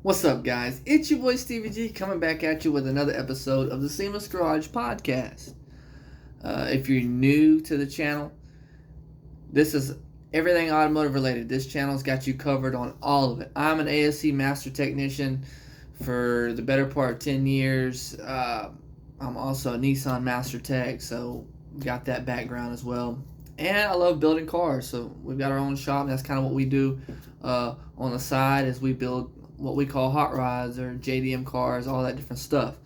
What's up, guys? It's your boy Stevie G coming back at you with another episode of the Seamless Garage Podcast. If you're new to the channel, this is everything automotive related. This channel's got you covered on all of it. I'm an ASC Master Technician for the better part of 10 years. I'm also a Nissan Master Tech, so got that background as well. And I love building cars, so we've got our own shop. And that's kind of what we do on the side as we build what we call hot rods or JDM cars, all that different stuff.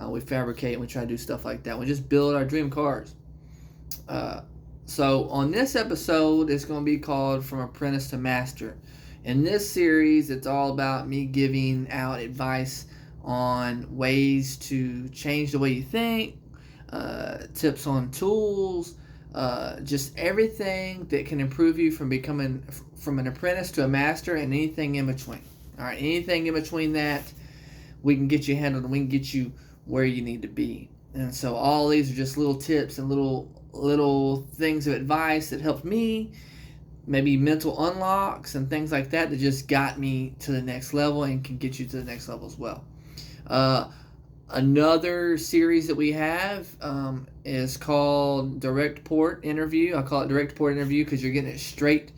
We fabricate and we try to do stuff like that. We just build our dream cars. So on this episode, it's going to be called From Apprentice to Master. In this series, it's all about me giving out advice on ways to change the way you think, tips on tools, just everything that can improve you from becoming from an apprentice to a master and anything in between. All right, anything in between that, we can get you handled and we can get you where you need to be. And so all these are just little tips and little things of advice that helped me, maybe mental unlocks and things like that just got me to the next level and can get you to the next level as well. Another series that we have is called Direct Port Interview. I call it Direct Port Interview because you're getting it straight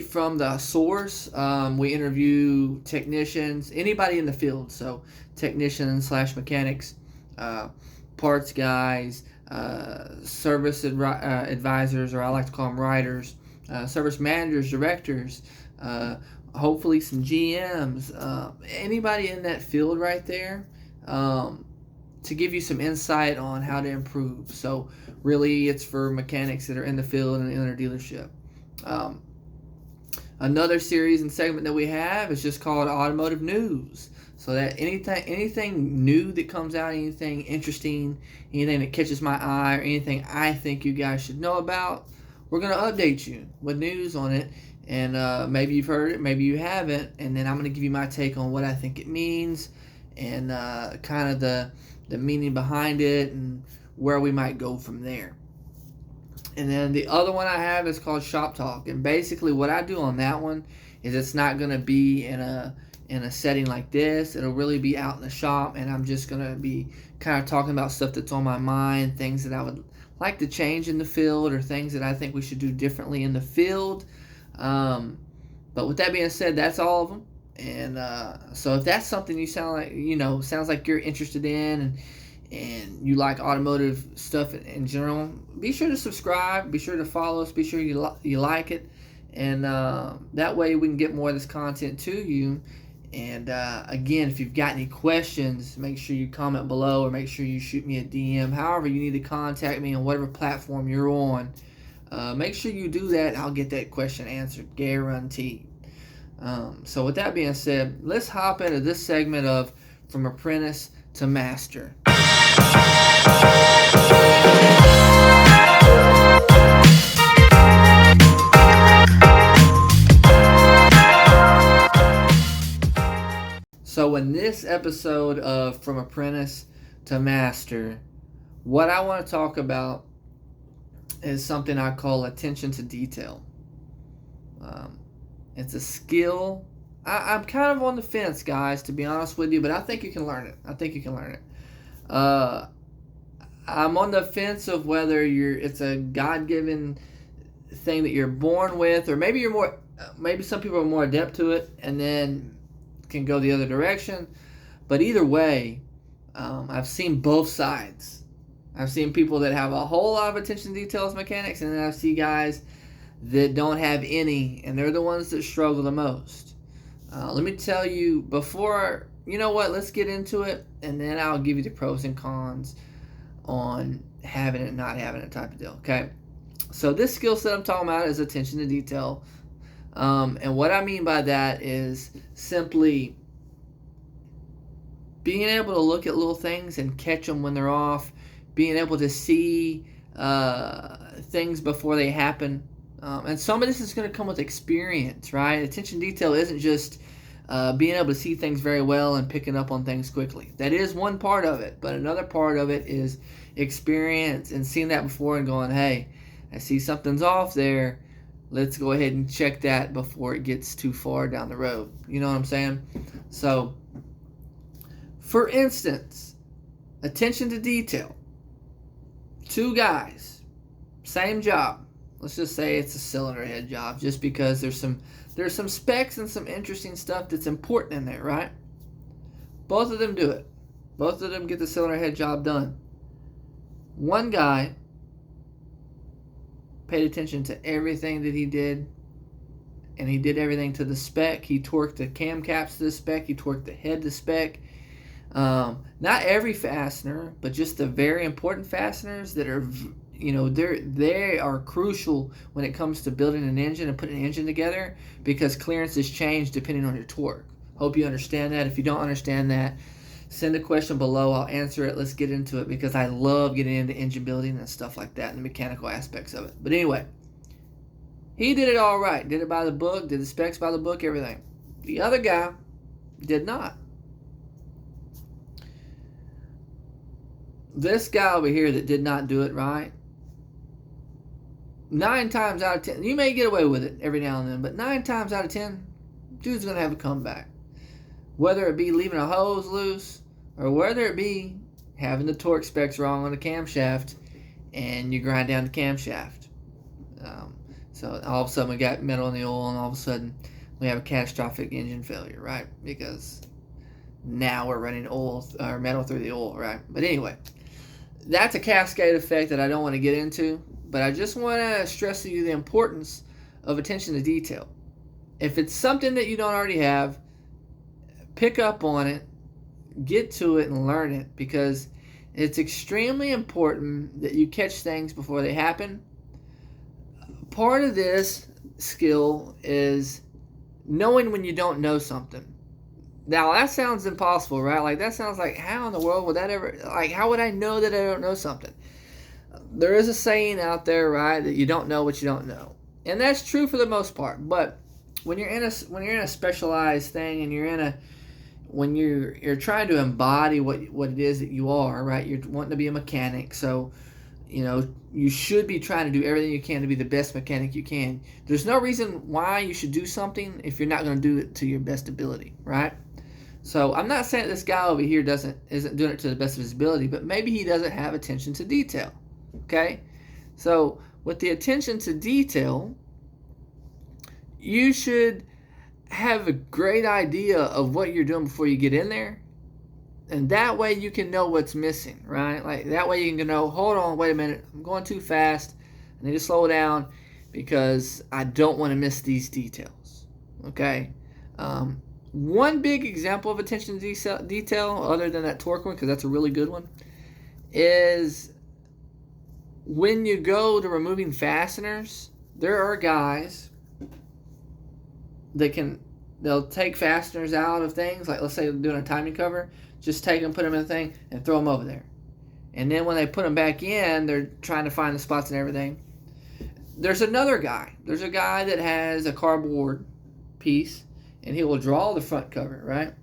from the source. We interview technicians, anybody in the field, so technicians / mechanics, parts guys, service advisors, or I like to call them writers, service managers, directors, hopefully some GMs, anybody in that field right there, to give you some insight on how to improve. So really it's for mechanics that are in the field and in their dealership. Another series and segment that we have is just called Automotive News. So that anything new that comes out, anything interesting, anything that catches my eye, or anything I think you guys should know about, we're going to update you with news on it. And maybe you've heard it, maybe you haven't. And then I'm going to give you my take on what I think it means and kind of the meaning behind it and where we might go from there. And then the other one I have is called Shop Talk. And basically what I do on that one is it's not going to be in a setting like this. It'll really be out in the shop, and I'm just going to be kind of talking about stuff that's on my mind, things that I would like to change in the field or things that I think we should do differently in the field. But with that being said, that's all of them. And so if that's something you sounds like you're interested in and you like automotive stuff in general, be sure to subscribe, be sure to follow us, be sure you like it, and that way we can get more of this content to you. And again, if you've got any questions, make sure you comment below or make sure you shoot me a DM. However you need to contact me on whatever platform you're on, make sure you do that. I'll get that question answered, guaranteed. So with that being said, let's hop into this segment of From Apprentice to Master. So in this episode of From Apprentice to Master, what I want to talk about is something I call attention to detail. It's a skill. I'm kind of on the fence, guys, to be honest with you, but I think you can learn it. I'm on the fence of whether it's a God-given thing that you're born with, or maybe maybe some people are more adept to it and then can go the other direction. But either way, I've seen both sides. I've seen people that have a whole lot of attention to detail as mechanics, and then I see guys that don't have any, and they're the ones that struggle the most. Let me tell you before, let's get into it, and then I'll give you the pros and cons on having it, not having it type of deal, okay? So this skill set I'm talking about is attention to detail. And what I mean by that is simply being able to look at little things and catch them when they're off, being able to see things before they happen. And some of this is going to come with experience, right? Attention to detail isn't just being able to see things very well and picking up on things quickly. That is one part of it, but another part of it is experience and seeing that before and going, hey, I see something's off there. let's go ahead and check that before it gets too far down the road. You know what I'm saying? So, for instance, attention to detail. Two guys, same job. Let's just say it's a cylinder head job, just because there's some specs and some interesting stuff that's important in there, right? Both of them do it. Both of them get the cylinder head job done. One guy paid attention to everything that he did, and he did everything to the spec. He torqued the cam caps to the spec. He torqued the head to spec. Not every fastener, but just the very important fasteners that are, they are crucial when it comes to building an engine and putting an engine together, because clearances change depending on your torque. Hope you understand that. If you don't understand that, send a question below. I'll answer it. Let's get into it, because I love getting into engine building and stuff like that and the mechanical aspects of it. But anyway, he did it all right. Did it by the book, did the specs by the book, everything. The other guy did not. This guy over here that did not do it right, 9 times out of 10, you may get away with it every now and then, but 9 times out of 10, dude's going to have a comeback. Whether it be leaving a hose loose, or whether it be having the torque specs wrong on the camshaft, and you grind down the camshaft. So all of a sudden we got metal in the oil, and all of a sudden we have a catastrophic engine failure, right? Because now we're running oil or metal through the oil, right? But anyway, that's a cascade effect that I don't want to get into, but I just want to stress to you the importance of attention to detail. If it's something that you don't already have, pick up on it, get to it, and learn it, because it's extremely important that you catch things before they happen. Part of this skill is knowing when you don't know something. Now, that sounds impossible, right? Like, that sounds like, how in the world would that ever, like, how would I know that I don't know something? There is a saying out there, right, that you don't know what you don't know. And that's true for the most part. But when you're in a specialized thing, and when you're trying to embody what it is that you are, right? You're wanting to be a mechanic, so you should be trying to do everything you can to be the best mechanic you can. There's no reason why you should do something if you're not going to do it to your best ability, right? So I'm not saying this guy over here isn't doing it to the best of his ability, but maybe he doesn't have attention to detail. Okay? So with the attention to detail, you should have a great idea of what you're doing before you get in there. And that way you can know what's missing, right? Like, that way you can know, hold on, wait a minute, I'm going too fast. I need to slow down because I don't want to miss these details. Okay? One big example of attention to detail, other than that torque one, because that's a really good one, is when you go to removing fasteners, there are guys that they'll take fasteners out of things, like let's say they're doing a timing cover, just take them, put them in a thing, and throw them over there. And then when they put them back in, they're trying to find the spots and everything. There's another guy. There's a guy that has a cardboard piece, and he will draw the front cover, right?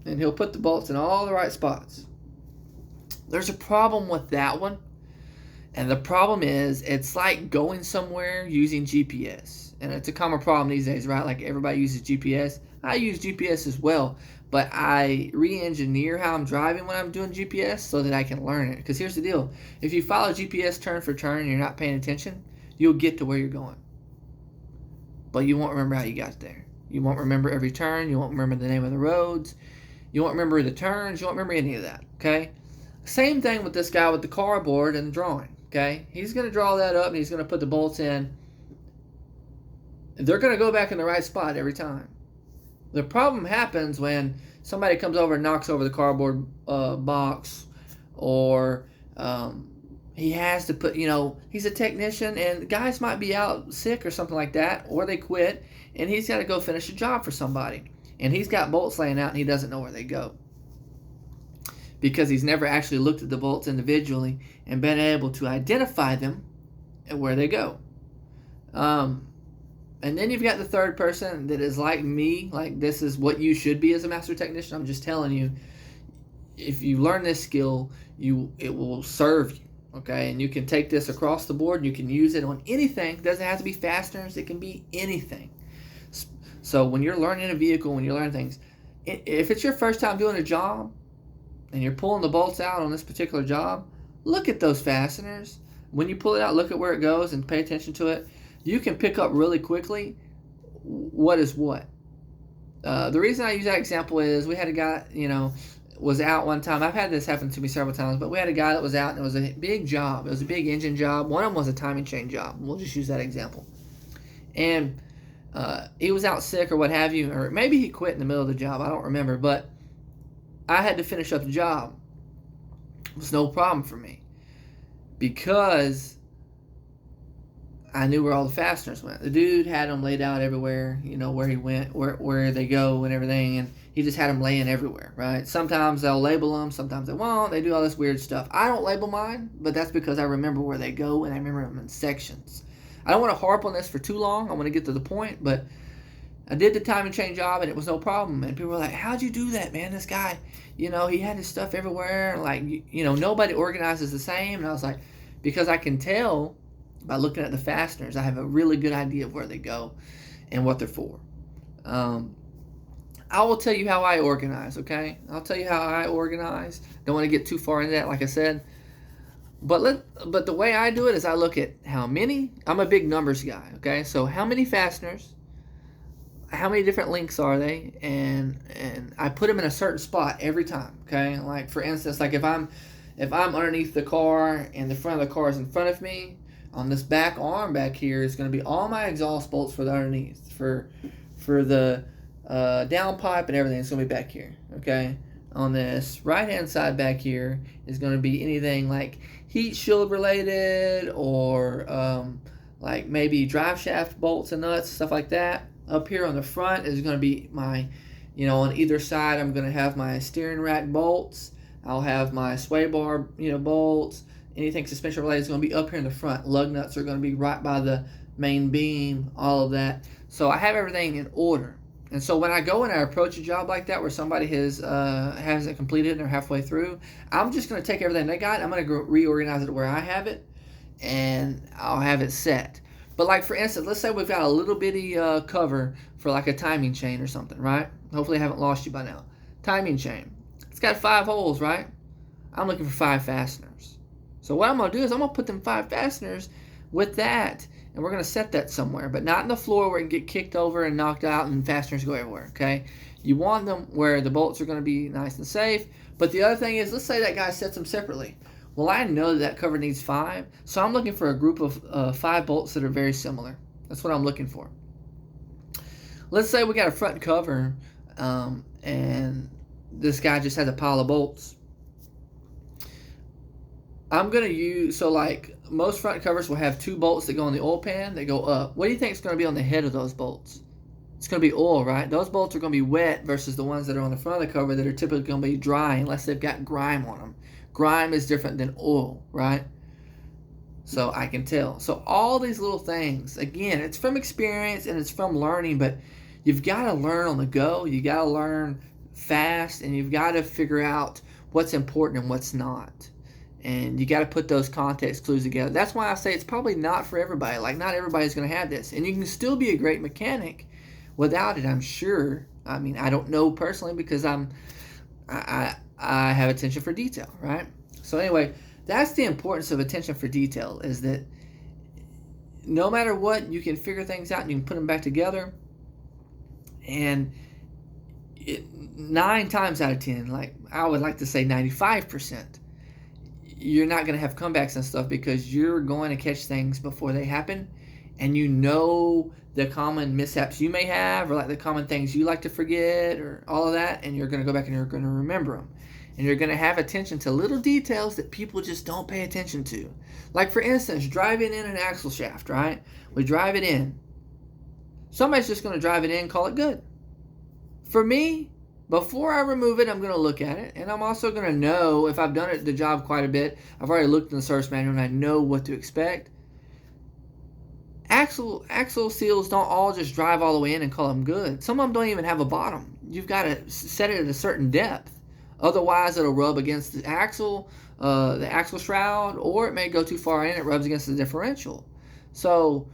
And he'll put the bolts in all the right spots. There's a problem with that one. And the problem is, it's like going somewhere using GPS. And it's a common problem these days, right? Like, everybody uses GPS. I use GPS as well. But I re-engineer how I'm driving when I'm doing GPS so that I can learn it. Because here's the deal. If you follow GPS turn for turn and you're not paying attention, you'll get to where you're going. But you won't remember how you got there. You won't remember every turn. You won't remember the name of the roads. You won't remember the turns. You won't remember any of that, okay? Same thing with this guy with the cardboard and the drawing, okay? He's going to draw that up, and he's going to put the bolts in. They're going to go back in the right spot every time. The problem happens when somebody comes over and knocks over the cardboard box, or he has to put, he's a technician, and guys might be out sick or something like that, or they quit, and he's got to go finish a job for somebody. And he's got bolts laying out, and he doesn't know where they go, because he's never actually looked at the bolts individually and been able to identify them and where they go. And then you've got the third person that is like me, like this is what you should be as a master technician. I'm just telling you, if you learn this skill, it will serve you. Okay, and you can take this across the board and you can use it on anything. It doesn't have to be fasteners, it can be anything. So when you're learning a vehicle, when you're learning things, if it's your first time doing a job and you're pulling the bolts out on this particular job, look at those fasteners. When you pull it out, look at where it goes and pay attention to it. You can pick up really quickly what is what. The reason I use that example is we had a guy, was out one time. I've had this happen to me several times, but we had a guy that was out and it was a big job. It was a big engine job. One of them was a timing chain job. We'll just use that example. And he was out sick or what have you, or maybe he quit in the middle of the job. I don't remember, but I had to finish up the job. It was no problem for me because I knew where all the fasteners went. The dude had them laid out everywhere, where he went, where they go and everything, and he just had them laying everywhere, right? Sometimes they'll label them, sometimes they won't. They do all this weird stuff. I don't label mine, but that's because I remember where they go and I remember them in sections. I don't want to harp on this for too long. I want to get to the point, but I did the timing chain job and it was no problem. And people were like, how'd you do that, man? This guy, he had his stuff everywhere. Like, nobody organizes the same. And I was like, because I can tell by looking at the fasteners, I have a really good idea of where they go and what they're for. I will tell you how I organize, okay? I'll tell you how I organize. Don't want to get too far into that, like I said. But the way I do it is I look at how many. I'm a big numbers guy, okay? So how many fasteners, how many different links are they, and I put them in a certain spot every time, okay? Like for instance, like if I'm underneath the car and the front of the car is in front of me, on this back arm back here is going to be all my exhaust bolts for the underneath, for the downpipe and everything. It's going to be back here, okay? On this right hand side back here is going to be anything like heat shield related or like maybe drive shaft bolts and nuts, stuff like that. Up here on the front is going to be my, on either side I'm going to have my steering rack bolts. I'll have my sway bar, bolts. Anything suspension related is going to be up here in the front. Lug nuts are going to be right by the main beam, all of that. So I have everything in order. And so when I go and I approach a job like that where somebody hasn't completed and they're halfway through, I'm just going to take everything they got. I'm going to reorganize it where I have it, and I'll have it set. But like for instance, let's say we've got a little bitty cover for like a timing chain or something, right? Hopefully I haven't lost you by now. Timing chain. It's got 5 holes, right? I'm looking for 5 fasteners. So what I'm going to do is I'm going to put them 5 fasteners with that, and we're going to set that somewhere, but not in the floor where it can get kicked over and knocked out and fasteners go everywhere, okay? You want them where the bolts are going to be nice and safe. But the other thing is, let's say that guy sets them separately. Well, I know that cover needs 5, so I'm looking for a group of 5 bolts that are very similar. That's what I'm looking for. Let's say we got a front cover, and this guy just has a pile of bolts. I'm going to use, so like most front covers will have 2 bolts that go on the oil pan that go up. What do you think is going to be on the head of those bolts? It's going to be oil, right? Those bolts are going to be wet versus the ones that are on the front of the cover that are typically going to be dry unless they've got grime on them. Grime is different than oil, right? So I can tell. So all these little things, again, it's from experience and it's from learning, but you've got to learn on the go. You got to learn fast, and you've got to figure out what's important and what's not. And you got to put those context clues together. That's why I say it's probably not for everybody. Like, not everybody's going to have this. And you can still be a great mechanic without it, I'm sure. I mean, I don't know personally because I have attention for detail, right? So anyway, that's the importance of attention for detail, is that no matter what, you can figure things out and you can put them back together. And 9 times out of 10, like I would like to say 95%, you're not going to have comebacks and stuff because you're going to catch things before they happen, and you know the common mishaps you may have, or like the common things you like to forget, or all of that, and you're going to go back and you're going to remember them. And you're going to have attention to little details that people just don't pay attention to. Like for instance, driving in an axle shaft, right? We drive it in. Somebody's just going to drive it in and call it good. For me, before I remove it, I'm going to look at it, and I'm also going to know if I've done the job quite a bit. I've already looked in the service manual, and I know what to expect. Axle seals don't all just drive all the way in and call them good. Some of them don't even have a bottom. You've got to set it at a certain depth Otherwise, it'll rub against the axle shroud, or it may go too far in, it rubs against the differential. So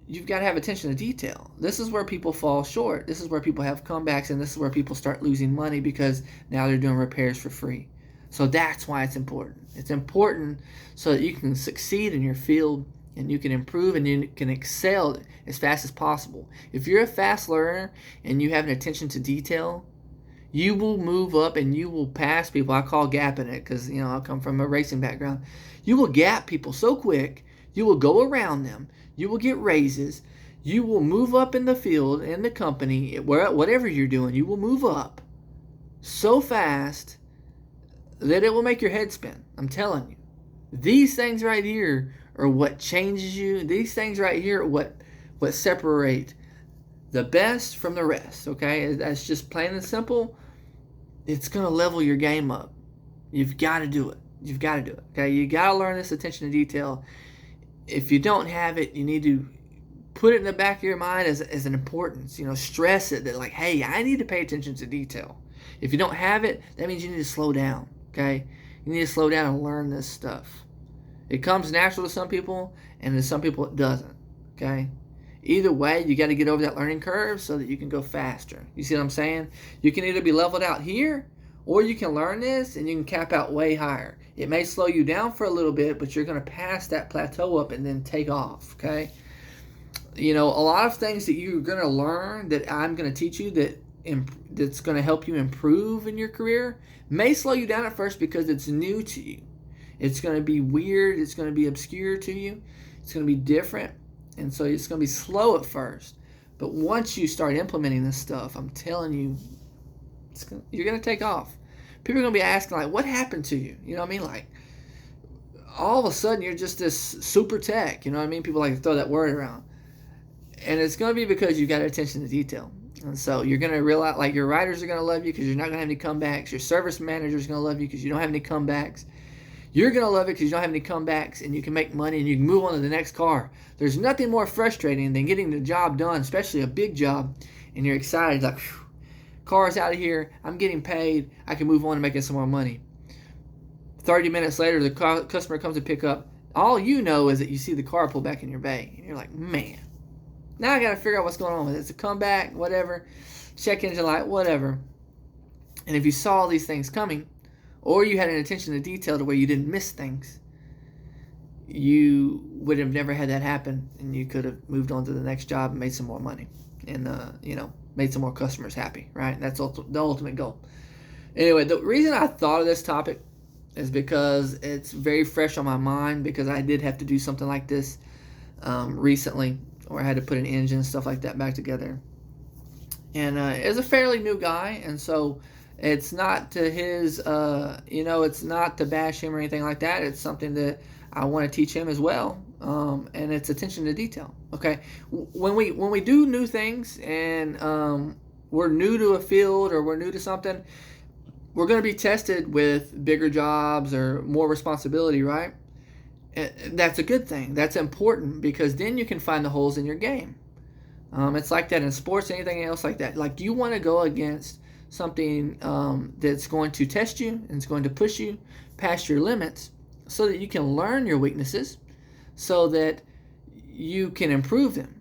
you've got to have attention to detail. This is where people fall short. This is where people have comebacks, and this is where people start losing money because now they're doing repairs for free. So that's why it's important. It's important so that you can succeed in your field and you can improve and you can excel as fast as possible. If you're a fast learner and you have an attention to detail, you will move up and you will pass people. I call gapping it because, I come from a racing background. You will gap people so quick. You will go around them. You will get raises. You will move up in the field, in the company, whatever you're doing. You will move up so fast that it will make your head spin. I'm telling you. These things right here are what changes you. These things right here are what separate the best from the rest, okay? That's just plain and simple. It's going to level your game up. You've got to do it. You've got to do it, okay? You got to learn this attention to detail. If you don't have it, you need to put it in the back of your mind as an importance. Stress it that, like, hey, I need to pay attention to detail. If you don't have it, that means you need to slow down, okay? You need to slow down and learn this stuff. It comes natural to some people, and to some people it doesn't, okay? Either way, you got to get over that learning curve so that you can go faster. You see what I'm saying? You can either be leveled out here, or you can learn this and you can cap out way higher. It may slow you down for a little bit, but you're going to pass that plateau up and then take off, okay? A lot of things that you're going to learn that I'm going to teach you that's going to help you improve in your career may slow you down at first because it's new to you. It's going to be weird. It's going to be obscure to you. It's going to be different. And so it's going to be slow at first. But once you start implementing this stuff, I'm telling you, you're going to take off. People are going to be asking, like, what happened to you? You know what I mean? Like, all of a sudden, you're just this super tech. You know what I mean? People like to throw that word around. And it's going to be because you got attention to detail. And so you're going to realize, like, your riders are going to love you because you're not going to have any comebacks. Your service manager is going to love you because you don't have any comebacks. You're going to love it because you don't have any comebacks and you can make money and you can move on to the next car. There's nothing more frustrating than getting the job done, especially a big job, and you're excited, like, phew, car's out of here, I'm getting paid, I can move on and making some more money. 30 minutes later, the customer comes to pick up. All you know is that you see the car pull back in your bay. And you're like, man, now I got to figure out what's going on with it. It's a comeback, whatever, check engine light, whatever. And if you saw these things coming, or you had an attention to detail to where you didn't miss things, you would have never had that happen, and you could have moved on to the next job and made some more money and, made some more customers happy, right? That's the ultimate goal. Anyway, the reason I thought of this topic is because it's very fresh on my mind because I did have to do something like this recently, where I had to put an engine and stuff like that back together. And it's a fairly new guy, and so it's not to his, it's not to bash him or anything like that. It's something that I want to teach him as well, and it's attention to detail. Okay, when we do new things and we're new to a field or we're new to something, we're going to be tested with bigger jobs or more responsibility, right? And that's a good thing. That's important because then you can find the holes in your game. It's like that in sports, anything else like that. Like you want to go against something that's going to test you and it's going to push you past your limits so that you can learn your weaknesses so that you can improve them.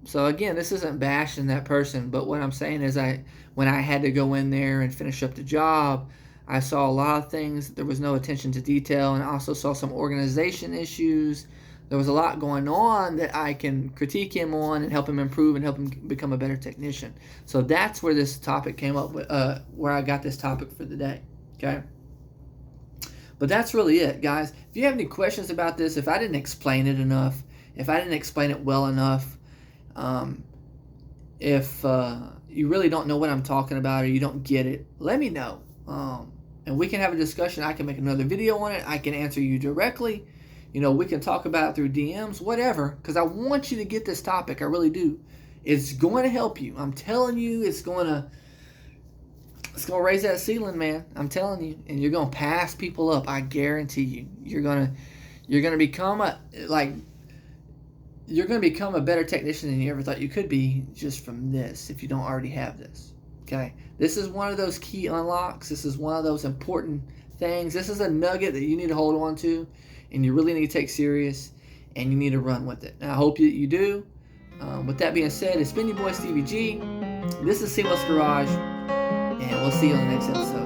So again, this isn't bashing that person, but what I'm saying is when I had to go in there and finish up the job, I saw a lot of things. There was no attention to detail, and I also saw some organization issues. There was a lot going on that I can critique him on and help him improve and help him become a better technician. So that's where this topic came up with, where I got this topic for the day. Okay? But that's really it, guys. If you have any questions about this, if I didn't explain it enough, if I didn't explain it well enough, if you really don't know what I'm talking about or you don't get it, let me know. And we can have a discussion. I can make another video on it. I can answer you directly. We can talk about it through DMs, whatever, because I want you to get this topic. I really do. It's going to help you. I'm telling you, it's going to raise that ceiling, man. I'm telling you, and you're going to pass people up. I guarantee you. You're going to become a better technician than you ever thought you could be just from this, if you don't already have this. Okay. Okay, this is one of those key unlocks. This is one of those important things. This is a nugget that you need to hold on to, and you really need to take serious, and you need to run with it. And I hope that you do. With that being said, it's been your boy Stevie G. This is Seamless Garage, and we'll see you on the next episode.